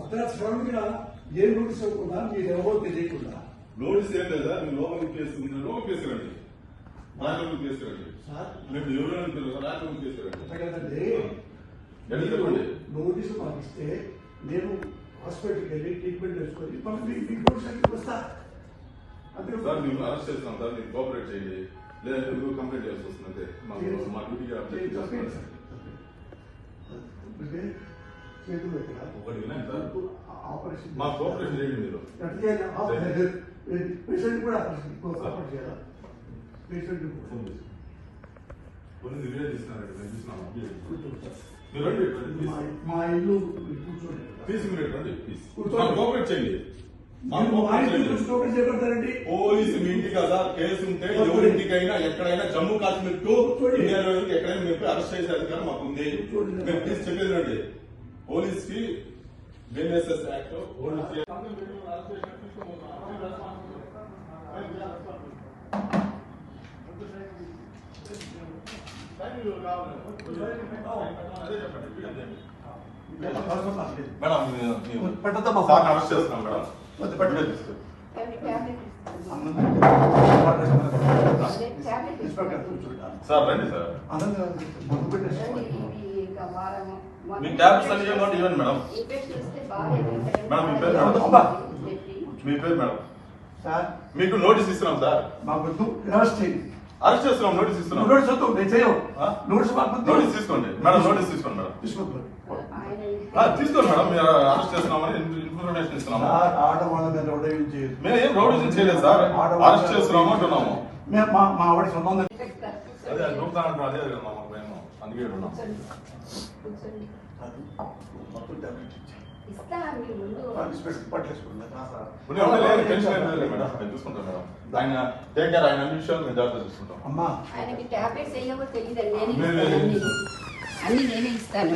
అర్ధరాత్రి సమయంలో ఏ నోటీస్ ఇవ్వకుండా మీరు ఎవరో తెలియకుండా నోటీస్ ఏం లేదా మీరు లోపలికి తీసుకురండి రాజ్యంలో తీసుకురండి మీరు ఎవరు రాజ్యంలో తీసుకురండి కదండి. నోటీసు మాకు ఇస్తే నేను హాస్పిటల్కి వెళ్ళి ట్రీట్మెంట్ చేసుకొని మళ్ళీ మీకు నోటీస్ వస్తా అంతే సార్ మేము అరెస్ట్ చేస్తున్నాం సార్ మీరు కోఆపరేట్ చేయండి లేదంటే మీరు కంప్లైంట్ చేయాల్సి వస్తుంది మా డ్యూటీకి చేతులు ఒకటి వినండి సార్ ఆపరేషన్ మా కోఆపరేషన్ చేయండి మీరు పేషెంట్ కూడా ఆపరేషన్ చేయాలి. పేషెంట్ కొన్ని వీడియో తీసుకున్నారండి మేము చూసినాము కూర్చోండి. మీరు రండి ప్లీజ్ మా ఇల్లు కూర్చోండి. ప్లీజ్ మీరు రండి ప్లీజ్ కూర్చోండి. కోఆపరేట్ చేయండి చేయబడతారండి. పోలీసు మీ ఇంటి కదా కేసు ఉంటే ఎవరింటికైనా ఎక్కడైనా జమ్మూ కాశ్మీర్ టు ఇండియాలో ఎక్కడైనా మీరు అరెస్ట్ చేసే అధికారం మాకు ఉంది. మేము ప్లీజ్ చెప్పేది రండి పోలీస్ కి బిఎన్ఎస్ఎస్ యాక్ట్ పెట్టద్దమ్మా. సార్ అరెస్ట్ చేస్తున్నాం మేడం సార్ రండి సార్ మీ ట్యాబ్స్ అన్ని ఇవ్వండి మేడం మేడం మీ పేరు మేడం సార్ మీకు నోటీస్ ఇస్తున్నాం సార్ మాకు అరెస్ట్ చేయండి. అరెస్ట్ చేస్తున్నాం నోటీస్ ఇస్తున్నాం నోటీస్ వద్దు నేను చేయవు. నోటీస్ నోటీస్ తీసుకోండి మేడం నోటీస్ తీసుకోండి మేడం తీసుకోండి. తీసుకోండి మేడం మీరు అరెస్ట్ చేస్తున్నామని ఇన్ఫర్మేషన్ ఇస్తున్నాము. ఆడవాళ్ళ మీద ఉదయం చేయదు. మేము ఏం రౌడీజం చేయలేదు సార్ అరెస్ట్ చేస్తున్నాము అంటున్నాము. మేము మా ఆవిడ సొంతం అదే నూపుతా అంటున్నాం అదే మాకు మేము అందుకే ఉన్నాం. టెన్షన్ ఏం లేదు మేడం నేను చూసుకుంటాం మేడం ఆయన టేక్ కేర్ ఆయన అన్ని విషయాలు మేము జాగ్రత్త చూసుకుంటాం. అమ్మా ఆయనకి టాబ్లెట్స్ వేయవో తెలియదండి అన్ని నేనే ఇస్తాను.